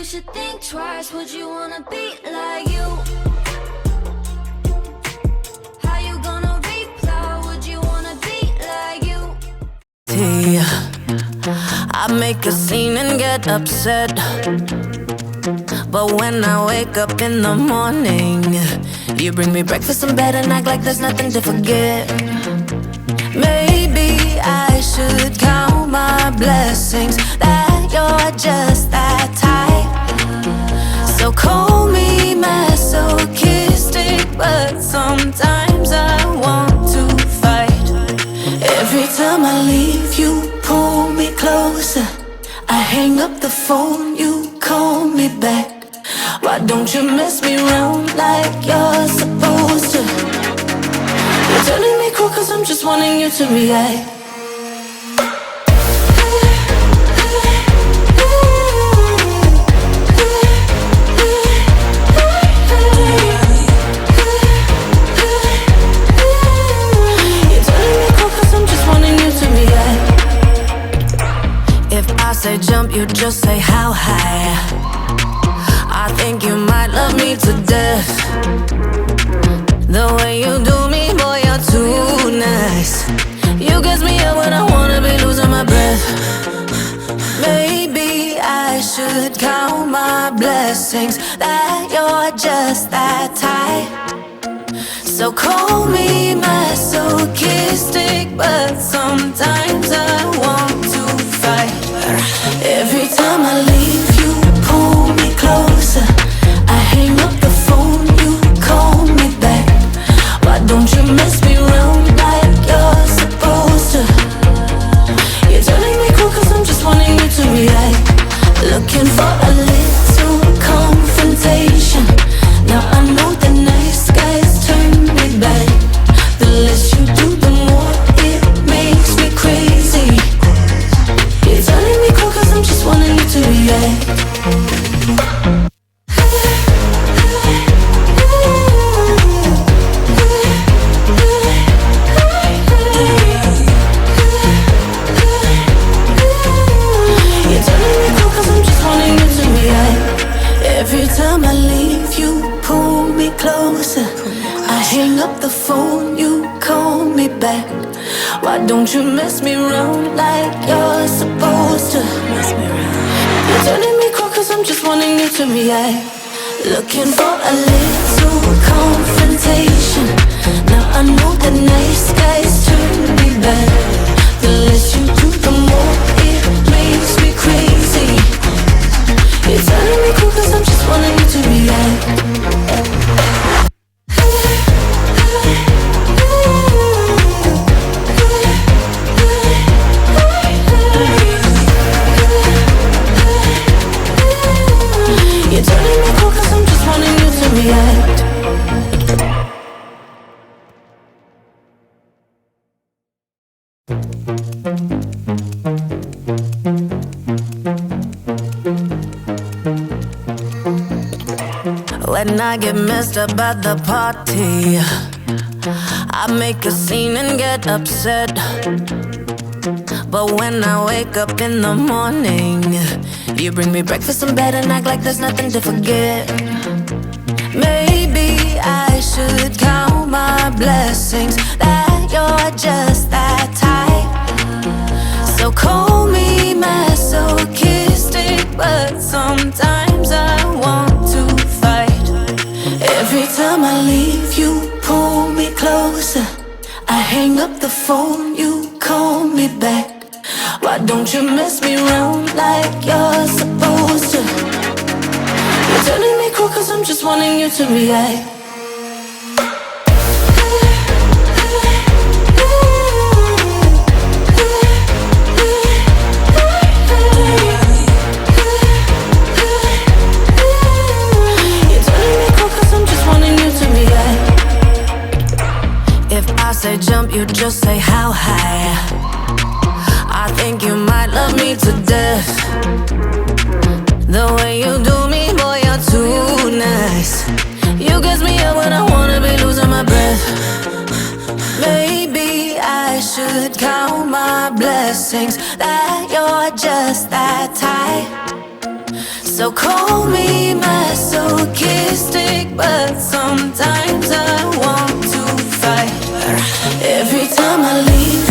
should think twice. Would you wanna be like you? How you gonna reply? Would you wanna be like you? I make a scene and get upset, but when I wake up in the morning, you bring me breakfast in bed and act like there's nothing to forget. Maybe I should count my blessings that you're just that type. So call me masochistic, but sometimes I want to fight. Every time I leave, you pull me closer. I hang up the phone, you call me back. Why don't you mess me around like you're supposed to? You're turning me cool cause I'm just wanting you to react. You're turning me cool cause I'm just wanting you to react. If I say jump, you just say how high. I think you might love me to death. The way you do me, boy, you're too nice. You get me up when I wanna be losing my breath. Maybe I should count my blessings that you're just that type. So call me masochistic, but sometimes I want to fight. Every time I leave, you pull me closer. I hang up the phone, you call me back. Why don't you mess me around like you're supposed to? You're turning me cool cause I'm just wanting you to react. Looking for a little confrontation. Now I know the nice guys turn me back. The less you do, the more it makes me crazy. You're turning me cool cause I'm just wanting you to react. Every time I leave, you pull me closer. I hang up the phone, you call me back. Why don't you mess me around like you're supposed to? You're turning me cool cause I'm just wanting you to react. Looking for a little confrontation. Now I know the nice guys turn me back. The less you do, the more it makes me crazy. You're turning me cool cause I'm just wanting you to react. You're turning me cool cause I'm just wanting you to react. When I get messed up at the party, I make a scene and get upset. But when I wake up in the morning, you bring me breakfast in bed and act like there's nothing to forget. Maybe I should count my blessings that you're just that type. So call me masochistic, but sometimes I want to fight. Every time I leave, you pull me closer. I hang up the phone, you call me back. Why don't you mess me around like you're supposed to? You're turning me cool cause I'm just wanting you to react. I say jump, you just say how high. I think you might love me to death. The way you do me, boy, you're too nice. You get me up when I wanna be losing my breath. Maybe I should count my blessings that you're just that type. So call me masochistic, but sometimes I want to fight. Every time I leave